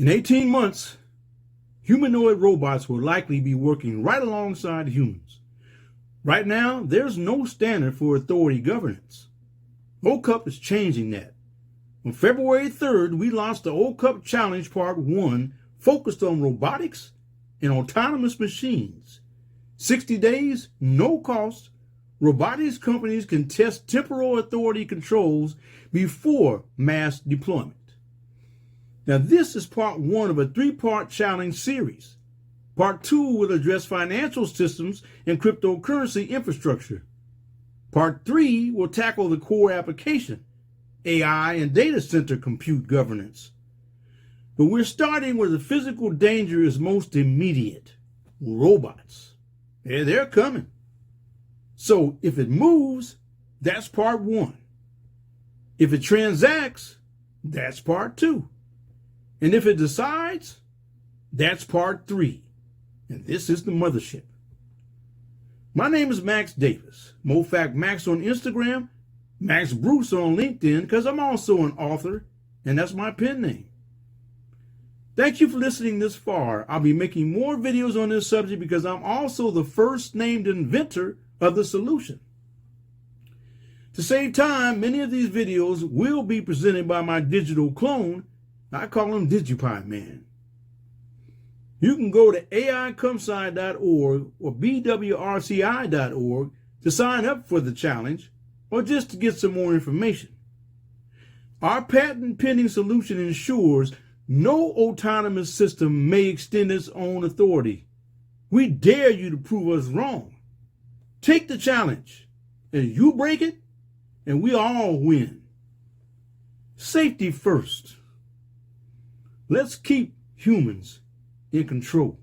In 18 months, humanoid robots will likely be working right alongside humans. Right now, there's no standard for authority governance. OCUP is changing that. On February 3rd, we launched the OCUP Challenge Part 1, focused on robotics and autonomous machines. 60 days, no cost. Robotics companies can test temporal authority controls before mass deployment. Now, this is part 1 of a 3-part challenge series. Part 2 will address financial systems and cryptocurrency infrastructure. Part 3 will tackle the core application, AI and data center compute governance. But we're starting where the physical danger is most immediate: robots. Yeah, they're coming. So if it moves, that's part 1. If it transacts, that's part 2. And if it decides, that's part 3. And this is the mothership. My name is Max Davis, MoFac Max on Instagram, Max Bruce on LinkedIn, because I'm also an author, and that's my pen name. Thank you for listening this far. I'll be making more videos on this subject because I'm also the first named inventor of the solution. To save time, many of these videos will be presented by my digital clone. I call him DigiPie Man. You can go to AIComSci.org or BWRCI.org to sign up for the challenge or just to get some more information. Our patent pending solution ensures no autonomous system may extend its own authority. We dare you to prove us wrong. Take the challenge, and you break it, and we all win. Safety first. Let's keep humans in control.